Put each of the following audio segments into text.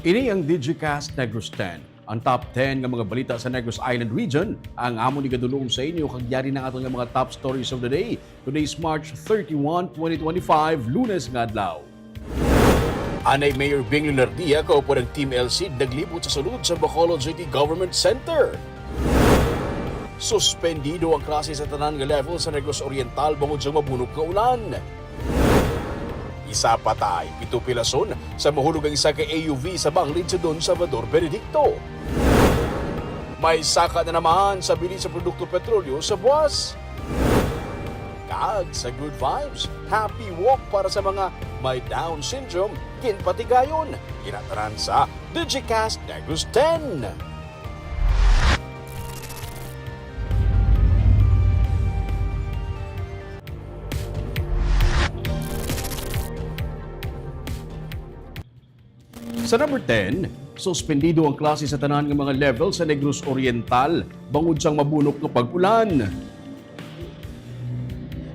Ini ang Digicast Negros X. Ang top 10 ng mga balita sa Negros Island region ang amon ni gadulong sa inyo kagyari ng atong mga top stories of the day. Today is March 31, 2025, Lunes nga adlaw. Anay Mayor Bing Lardia kaupo ng Team LC naglibot sa sulod sa Bacolod City Government Center. Suspendido ang klase sa tanan nga level sa Negros Oriental bangod sa mabunok nga ulan. Isa patay, 7 pilason sa mahulog ang isa ka AUV sa Banglid sa Don Salvador Benedicto. May saka na naman sa bili sa produkto petrolyo sa buwas. Kag sa good vibes, happy walk para sa mga may Down syndrome, kinpatigayon. Kinataran sa Digicast Negros X. Sa number 10, suspendido ang klase sa tanan ng mga level sa Negros Oriental bangod sang mabunok nga pag-ulan.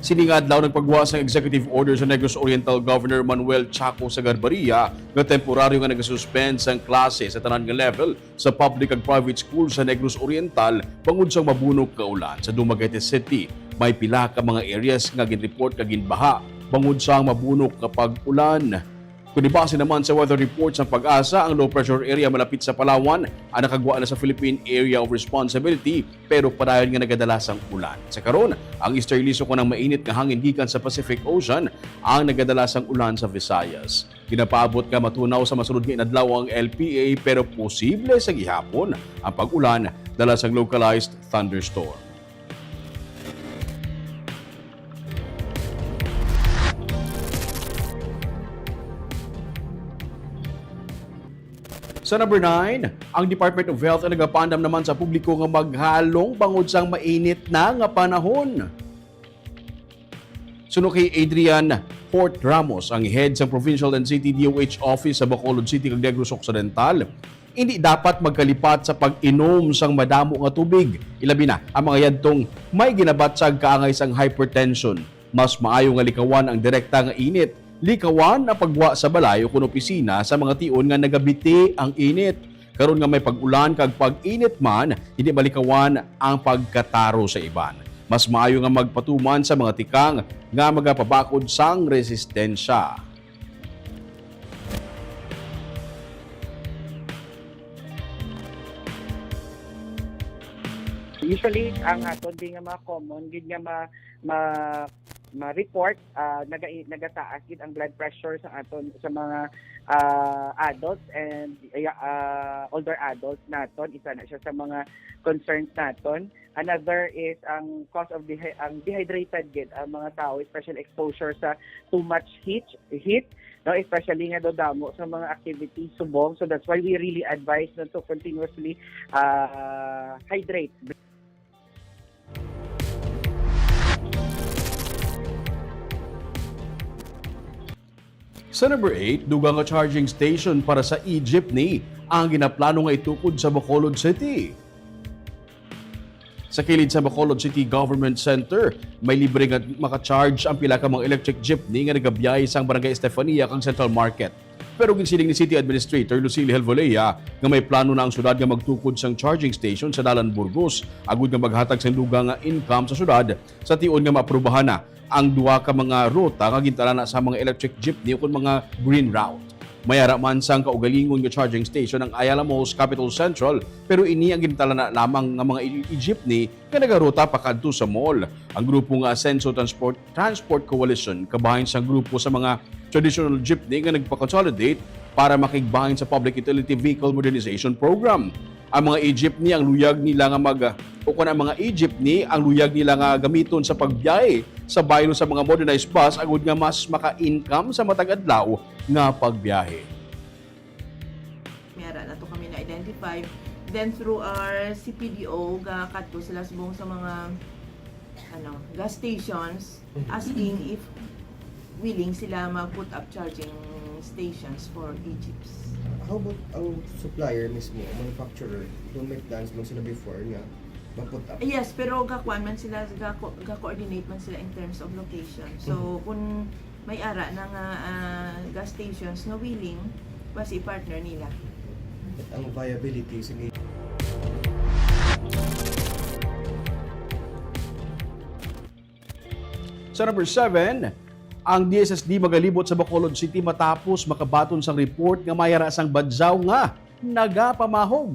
Siningadlaw nagpagwas ang executive order sa Negros Oriental Governor Manuel Chaco Sagarbaria nga temporaryo nga nagasuspend sang klase sa tanan nga level sa public ag private school sa Negros Oriental bangod sang mabunok nga ulan. Sa Dumaguete City, may pila ka mga areas nga ginreport nga ginbaha bangod sang mabunok nga pag-ulan. Kung ibase naman sa weather reports ng Pag-asa, ang low pressure area malapit sa Palawan ang nakagwa na sa Philippine Area of Responsibility pero padayon nga nagadalasang ulan. Sa karon, ang easterly ko ng mainit nga hangin gikan sa Pacific Ocean ang nagadalasang ulan sa Visayas. Ginapaabot ka matunaw sa masunod nga adlaw ang LPA pero posible sa gihapon ang pag-ulan dala sa localized thunderstorm. Sa number 9, ang Department of Health ay nagapandam naman sa publiko nga maghalong bangod sang mainit na nga panahon. Suno kay Adrian Fort Ramos, ang head sa Provincial and City DOH Office sa Bacolod City ug Negros Occidental, hindi dapat magkalipat sa pag-inom sang madamo nga tubig. Ilabi na ang mga yadtong may ginabatsag kaangay sang hypertension. Mas maayo nga likawan ang direkta nga init. Likawan na pagwa sa balay o kun opisina sa mga tion nga nagabiti ang init. Karon nga may pag-ulan kag pag-init man, hindi malikawan ang pagkataro sa iban. Mas maayo nga magpatuman sa mga tikang nga magapabakod sang resistensya. Usually, ang aton di nga mga common, gid nga ma-report, nagataas gid ang blood pressure sa aton sa mga adults and older adults naton. Isa na siya sa mga concerns naton. Another is ang cause of ang dehydrated gid ang mga tao, especially exposure sa too much heat, no, especially nga do damo sa mga activities subong. So that's why we really advise na to continuously hydrate. Sa number 8, dugang nga charging station para sa e-jeepney ang ginaplano nga itukod sa Bacolod City. Sa kilid sa Bacolod City Government Center, may libre nga maka-charge ang pila ka mga electric jeepney nga nagabiyahe sang Barangay Estefania kang Central Market. Pero ginsiling ni City Administrator Lucille Helvolea nga may plano na ang syudad nga magtukod sang charging station sa Dalan Burgos agud nga maghatag sang dugang nga income sa syudad sa tion nga maaprubahan na ang duha ka mga ruta nga gintala na sa mga electric jeepney o mga green route. Mayara man sang kaugalingon nga charging station ang Ayala Malls Capital Central pero ini ang gintala na lamang nga mga jeepney nga nagaruta pakadto sa mall. Ang grupo nga Asenso Transport Coalition kabahin sang grupo sa mga traditional jeepney nga nagpa-consolidate para makigbahin sa Public Utility Vehicle Modernization Program. Ang mga e-jeepney ang luyag nila nga ang mga e-jeepney ang luyag nila nga gamiton sa pagbiyahe sa baylo sa mga modernized bus agud nga mas maka-income sa matag adlaw nga pagbiyahe. Meron na to kami na identify. Then through our CPDO, kadto sila subong sa mga gas stations asking if willing sila mag-put up charging stations for e-jeeps. How about ang supplier mismo, manufacturer? Don't may plans man sila before nga ma-put up? Yes, pero gakuan man sila, ga-coordinate man sila in terms of location. So, kung may ara ng gas stations na willing, basi partner nila. at ang viability sa Sa number 7, ang DSSD magalibot sa Bacolod City matapos makabaton sang report nga mayara sang badyaw nga nagapamahog.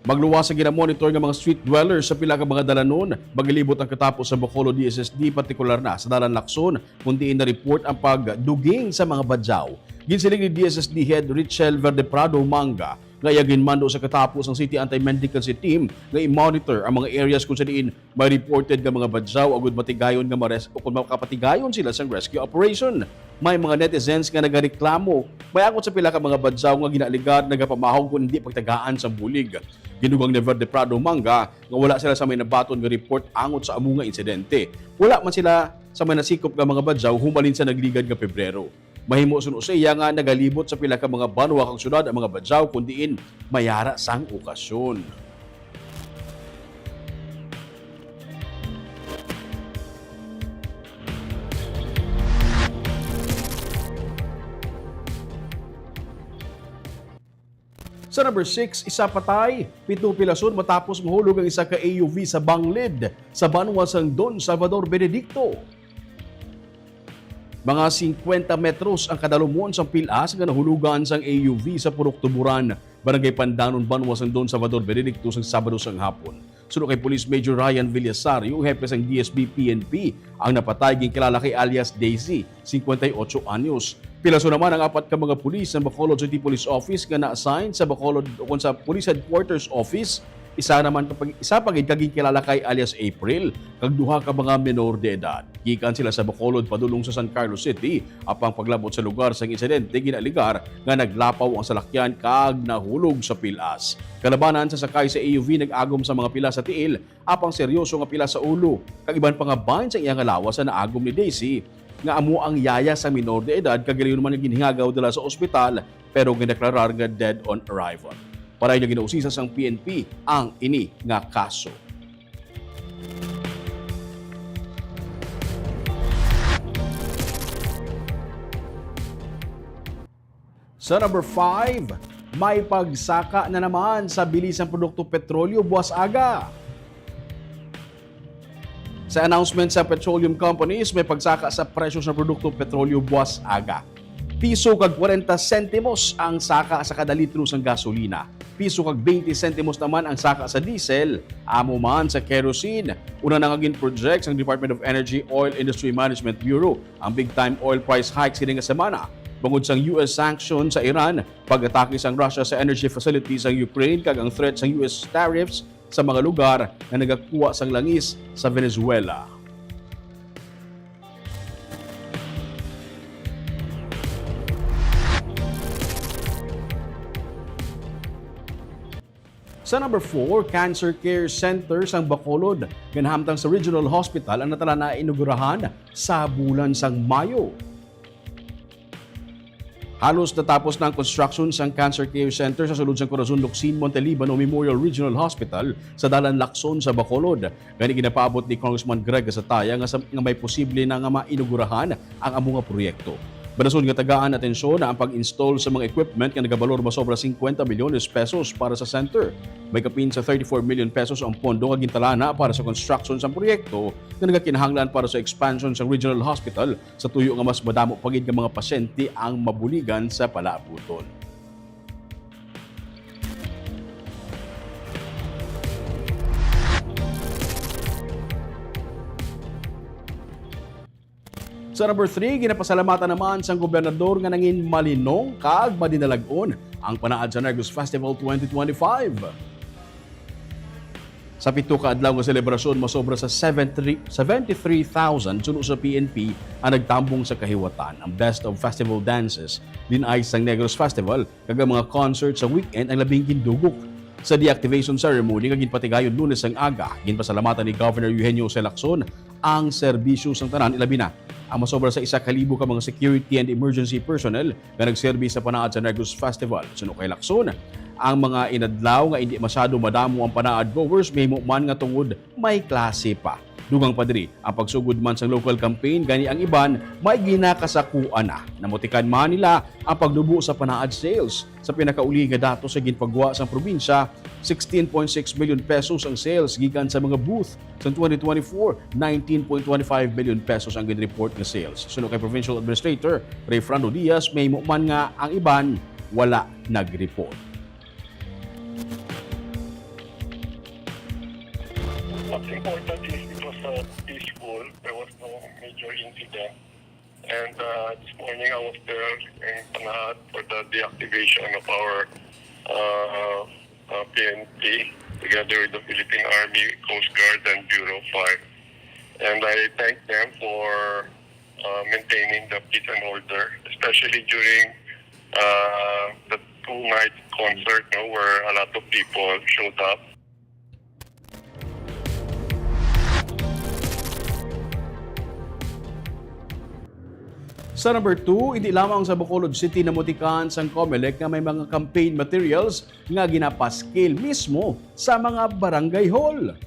Magluwas sa ginamonitor ng mga street dwellers sa pila ka mga dalanon, magalibot ang katapos sa Bacolod DSSD, partikular na sa Dalan Lacson, kundi na report ang pagduging sa mga badyaw. Ginsiling ni DSSD Head Richel Verde Prado Manga, ngaya ginmando sa katapos ang City Anti-Mendicancy Team nga i-monitor ang mga areas kung saan may reported nga mga badyaw agud matigayon nga o kung makapatigayon sila sa rescue operation. May mga netizens nga nagareklamo, may akot sa pila ka mga badyaw nga ginaaligad nagapamahog kung hindi pagtagaan sa bulig. Ginugang ni Verde Prado Manga nga wala sila sa may nabaton nga report angot sa amo nga insidente. Wala man sila sa may nasikop nga mga badyaw humalin sa nagligad nga Pebrero. Mahimo suno sa iya nga nagalibot sa pila ka mga banwa kang syudad ang mga badyaw kundiin mayara sang okasyon. Sa number 6, isa patay, 7 pilason matapos mahulog ang isa ka AUV sa Banglid sa banwa sang Don Salvador Benedicto. Mga 50 metros ang kadalumon sa pilas nga nahulugan sang AUV sa Purok Tuburan, Barangay Pandanon, banwa sang Don Salvador Benedicto sang Sabado sang hapon. Sunod kay Police Major Ryan Villasario, hepe sang DSB-PNP, ang napatay gingkilala kay alias Daisy, 58 anyos. Pilaso naman ang 4 ka mga pulis ng Bacolod City Police Office nga na-assign sa Bacolod o sa Police Headquarters Office. Isa pagid kaging kilala kay alias April, kag duha ka mga menor de edad. Gikan sila sa Bacolod padulong sa San Carlos City, apang paglabot sa lugar sang insidente ginaligar nga naglapaw ang salakyan kag nahulog sa pilas. Kalabanan sa sakay sa AUV nag-agom sa mga pila sa tiil, apang seryoso nga pila sa ulo. Kag iban pa nga bahin sa iyang lawas sa naagom ni Daisy nga amo ang yaya sa minor de edad kag gayon man ginhingagaw dala sa ospital pero gideklarar nga dead on arrival. Para niya ginausisa sang PNP ang ini nga kaso. Sa number 5, may pagsaka na naman sa bilis ng produkto petrolyo buwas aga. Sa announcement sa petroleum companies, may pagsaka sa presyo ng produkto petrolyo buwas aga. Piso kag 40 sentimos ang saka sa kada litro ng gasolina. Piso kag 20 sentimos naman ang saka sa diesel. Amo man sa kerosene. Una na nga project ng Department of Energy Oil Industry Management Bureau ang big-time oil price hikes kini nga semana. Bangod sang US sanctions sa Iran, pag-atake sang Russia sa energy facilities sa Ukraine kag ang threat sang US tariffs sa mga lugar na nagakuha sang langis sa Venezuela. Sa number 4, Cancer Care Center sang Bacolod, ganhamtang sa Regional Hospital ang natala na inugurahan sa bulan sang Mayo. Halos natapos na ang construction sang Cancer Care Center sa sulod sang Corazon Locsin Montelibano Memorial Regional Hospital sa Dalan Lacson sa Bacolod. Gani ginapaabot ni Congressman Greg Gasataya nga may posible na nga mainugurahan ang amo nga proyekto. Banason nga tagaan atensyon na ang pag-install sa mga equipment nga nagabalor masobra 50 milyones pesos para sa center. May kapin sa 34 million pesos ang pondo nga gintalana para sa construction sa proyekto nga nagakinahanglan para sa expansion sa regional hospital sa tuyo nga mas madamo pagid nga mga pasyente ang mabuligan sa palaabuton. Sa number 3, ginapasalamatan naman sang gobernador nga nangin malinong kag madinalagon ang Panaad sa Negros Festival 2025. Sa 7 ka adlaw nga selebrasyon, masobra sa 73,000 suno sa PNP ang nagtambong sa kahiwatan. Ang Best of Festival Dances dinay sang Negros Festival kag ang mga concerts sa weekend ang labing gindugok. Sa deactivation ceremony nga ginpatigayon Lunes ang aga, ginpasalamatan ni Governor Eugenio C. Lacson ang serbisyo sang tanan ilabi na ang masobra sa 1,000 ka mga security and emergency personnel na nagserbi sa Panaad sa Negros Festival. Suno kay Lacson, Ang mga inadlaw nga hindi masyado madamo ang panaad goers mahimo man nga tungod may klase pa. Dugang pa diri ang pagsugod man sa local campaign gani ang iban may ginakasakuan na. Namutikan man nila ang paglubo sa panaad sales. Sa pinakauli nga dato sa ginpagwa sa probinsya, 16.6 million pesos ang sales gikan sa mga booth. Sa 2024, 19.25 million pesos ang ginreport nga sales. Sunod kay Provincial Administrator Ray Fernando Diaz, may man nga ang iban wala nag-report. What's important is it was peaceful. There was no major incident. And this morning I was there in Panahad for the deactivation of our PNP together with the Philippine Army, Coast Guard, and Bureau 5. And I thank them for maintaining the peace and order, especially during the two-night concert where a lot of people showed up. Sa number 2, hindi lamang sa Bacolod City na mutikan sang COMELEC nga may mga campaign materials nga ginapaskil mismo sa mga barangay hall.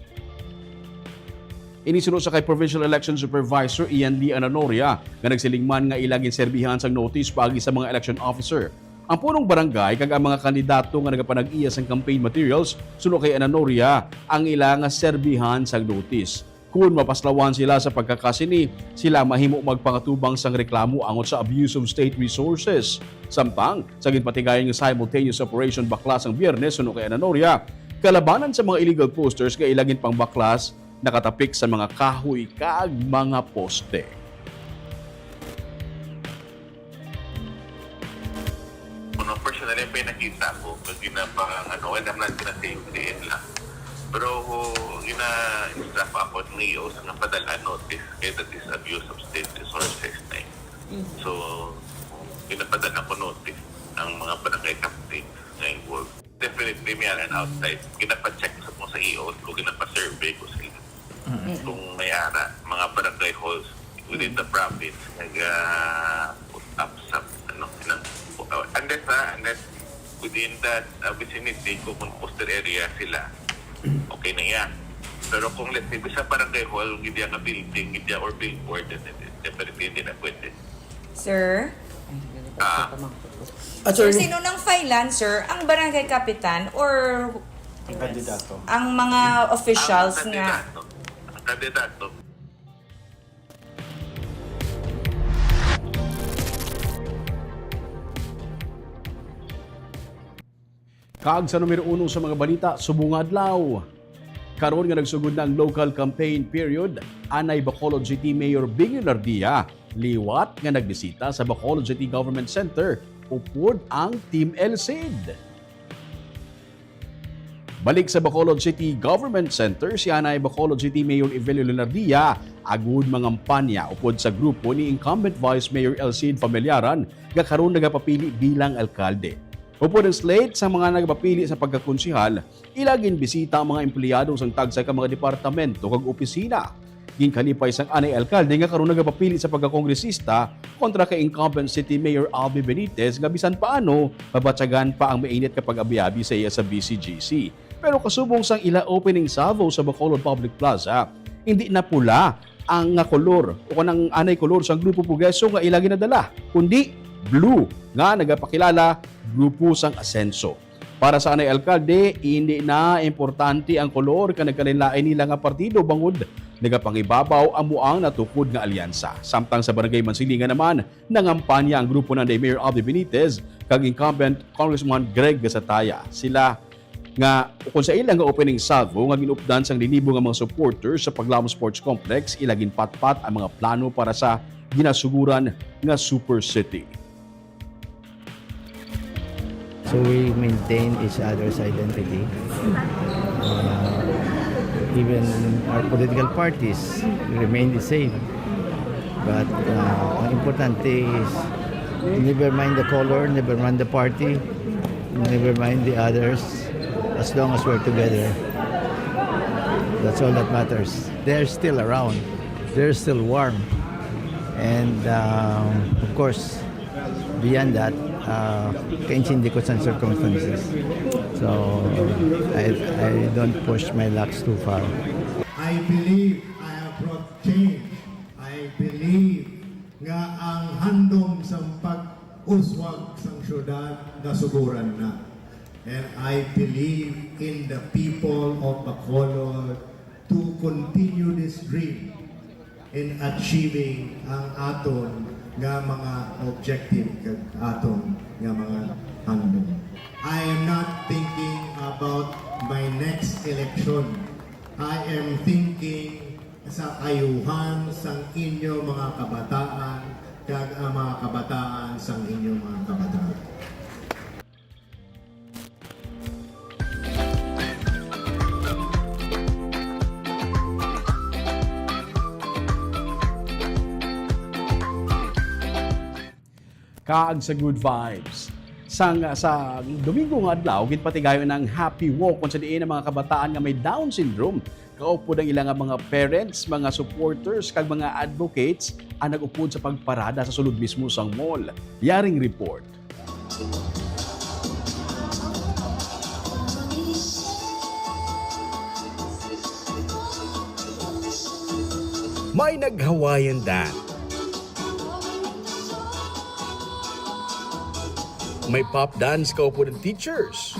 Inisunod sa kay Provincial Election Supervisor Ian Lee Ananoria nga nagsilingman nga ilagin serbihan sang notice pagi sa mga election officer. Ang punong barangay kag ang mga kandidato nga nagapanag-iya sang campaign materials suno kay Ananoria ang ilang serbihan sang notice. Kung mapaslawan sila sa pagkakasini, sila mahimo magpangatubang sang reklamo angot sa abuse of state resources. Samtang, sa ginpatigayan ng simultaneous operation baklas ang Biyernes suno kay Ananoria, kalabanan sa mga illegal posters nga ilagin pang baklas nakatapik sa mga kahoy kag mga poste. Personally, may nakita ko pag ginapang alam natin na safety lang. Pero ina-instruct ako ng EOS nga padala notice kaya that is abuse of state resources na So, pinapadala ko notice ang mga barangay captain na involved. Definitely may an outside. Ginapa-check mo sa EOS ko, ginapa-survey ko sila. Kung may ara, mga barangay halls within the province nag-put up sa unless within that vicinity kung poster area sila, okay na yan. Pero kung let's say, sa barangay hall, hindi ang building, hindi or billboard, definitely hindi na pwede. Sir? Attorney, Sino nang filean, sir? Ang barangay kapitan or ang kandidato. ang mga officials nga? Ang kandidato. Kag sa numero 1 sa mga balita, subong adlaw. Karon nga nagsugod na ang local campaign period, anay Bacolod City Mayor Bing Lardia liwat nga nagbisita sa Bacolod City Government Center upod ang Team LCID. Balik sa Bacolod City Government Center, si anay Bacolod City Mayor Evelio Lardia agud mangampanya upod sa grupo ni incumbent Vice Mayor LCID Familiaran nga karon nagapapili bilang alkalde. Upod ang slate sa mga nagpapili sa pagkakonsihal, ilagin bisita ang mga empleyado sang tagsay ka mga departamento kag opisina. Ginkalipay sang anay alkalde nga karon nagpapili sa pagkakongresista kontra kay incumbent City Mayor Albi Benitez nga bisan paano mabatyagan pa ang mainit kapag abiyabi sa iya sa BCGC. Pero kasubong sang ila opening salvo sa Bacolod Public Plaza, hindi na pula ang kolor o kanang anay kolor sang grupo Progreso nga ilagi nadala, kundi blue nga nagapakilala grupo sang Asenso. Para sa anay alkalde, hindi na importante ang kolor ka nagkalilain nila nga partido bangod nagapangibabaw ang muang natukod nga alyansa. Samtang sa Barangay Mansilingan naman, nangampanya ang grupo ng Mayor Albi Benitez kag incumbent Congressman Greg Gasataya. Sila nga kung sa ilang nga opening salvo nga ginupdan sang linibo nga mga supporters sa Paglamon Sports Complex, ilagin patpat ang mga plano para sa ginasuguran nga Super City. So we maintain each other's identity. Even our political parties remain the same. But ang importante is never mind the color, never mind the party, never mind the others, as long as we're together. That's all that matters. They're still around. They're still warm. And of course, beyond that, kaintindi ko sa circumstances. So, I don't push my lucks too far. I believe I have brought change. I believe nga ang handom sa pag-uswag sa syudad nasuguran na. And I believe in the people of Bacolod to continue this dream in achieving ang aton nga mga objective kag aton nga mga handom. I am not thinking about my next election. I am thinking sa ayuhan sang inyo mga kabataan kag ang mga kabataan sang inyo mga kabataan. Kaag sa good vibes. Sa Domingo nga adlaw, ginpatigayon ng happy walk kung sa diin ang mga kabataan nga may Down syndrome. Kaupod ang ilang mga parents, mga supporters, kag mga advocates ang nag-upod sa pagparada sa sulod mismo sang mall. Yaring report. May nag-Hawaiian dance. May pop dance kaupo ng teachers.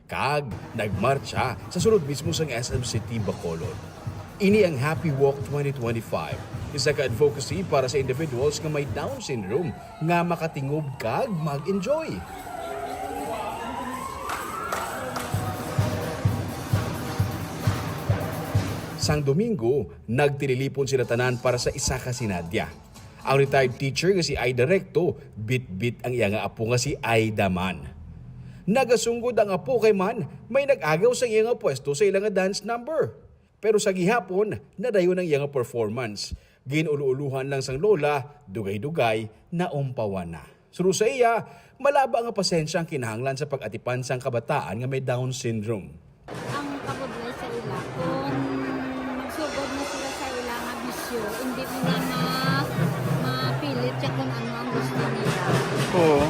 Kag nagmarcha sa sulod mismo sang SM City, Bacolod. Ini ang Happy Walk 2025. Isa ka advocacy para sa individuals nga may Down syndrome nga makatingob kag mag-enjoy. Sang Domingo, nagtililipon sila tanan para sa isa ka sinadya. Ang retired teacher nga si Aida Recto, bit-bit ang iya nga apo nga si Aida Man. Nagasungod ang apo kay Man, may nag-agaw sa iya nga pwesto sa ilang nga dance number. Pero sa gihapon, nadayon ang iya nga performance. Ginulu-uluhan lang sang lola, dugay-dugay, naumpawan na. Suru sa iya, malaba nga pasensya ang kinahanglan sa pag-atipan sang kabataan nga may Down syndrome. Ang kabudlay sa ila, kung magsugod na sila sa ila nga bisyo, hindi nila mapilit siya kung ano ang gusto nila. Oo.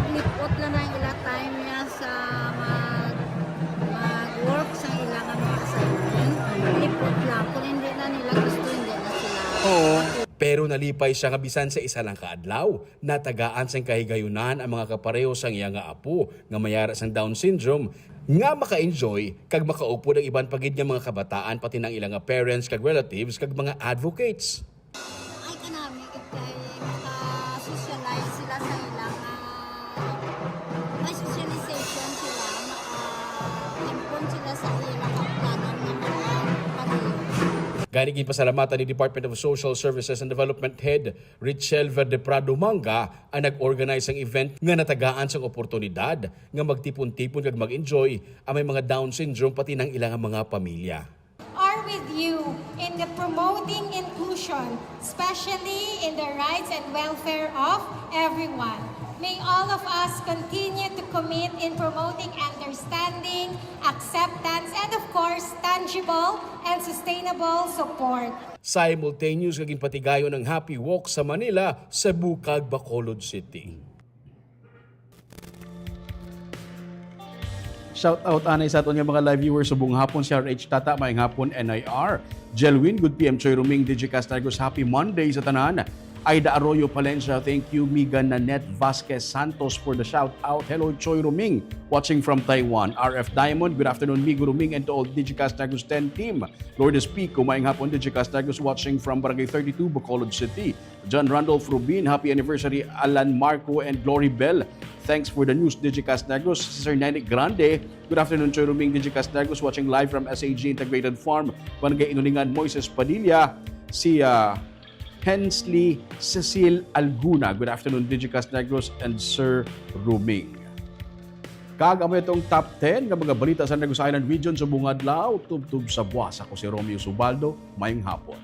Lipot lang na ila time niya sa mag-work sa ila nga mga assignment. Lipot lang. Kung hindi na nila gusto, hindi na sila. Oo. Pero nalipay siya nga bisan sa isa lang kaadlaw, natagaan sang kahigayunan ang mga kapareho sang iya nga apo nga mayara sang Down syndrome nga maka-enjoy kag makaupo ng iban pagid nga mga kabataan pati ng ilang nga parents kag relatives kag mga advocates. Ay kanami kay maka-socialize sila sa ilang may socialization sila, maka-impon sila sa ilang planon ng mga pag-iyon. Ganigin pasalamatan ni Department of Social Services and Development Head Richel Verde Prado Manga ang nag-organize ang event nga natagaan sang oportunidad nga magtipon-tipon kag mag-enjoy ang may mga Down syndrome pati ng ilang mga pamilya. Are with you in the promoting inclusion, especially in the rights and welfare of everyone. May all of us continue to commit in promoting understanding, acceptance, and of course, tangible and sustainable support. Simultaneous kaging patigayon ng Happy Walk sa Manila, Cebu kag Bacolod City. Shout out anay sa aton nga mga live viewers sa buong hapon, si RH Tata, mayang hapon NIR. Jelwin, good PM, Choy Ruming, Digicast Negros, happy Monday sa tanan. Aida Arroyo Palencia, thank you. Migan Nanette Vasquez Santos for the shout out. Hello, Choy Ruming, watching from Taiwan. RF Diamond, good afternoon, Migo Ruming, and to all Digicast Negros 10 team. Lourdes Pico, mayang hapon, Digicast Negros, watching from Barangay 32, Bacolod City. John Randolph Rubin, happy anniversary. Alan Marco and Glory Bell, thanks for the news, Digicast Negros. Sir Nene Grande, good afternoon, Choy Ruming, Digicast Negros, watching live from SAG Integrated Farm. Barangay Inulingan, Moises Padilla. Si Hensley Cecil Alguna, good afternoon, Digicast Negros and Sir Ruming. Kagamay itong top 10 ng mga balita sa Negros Island Region sa buong adlaw, tubtub sa buwas. Ako si Romeo Subaldo, mayong hapon.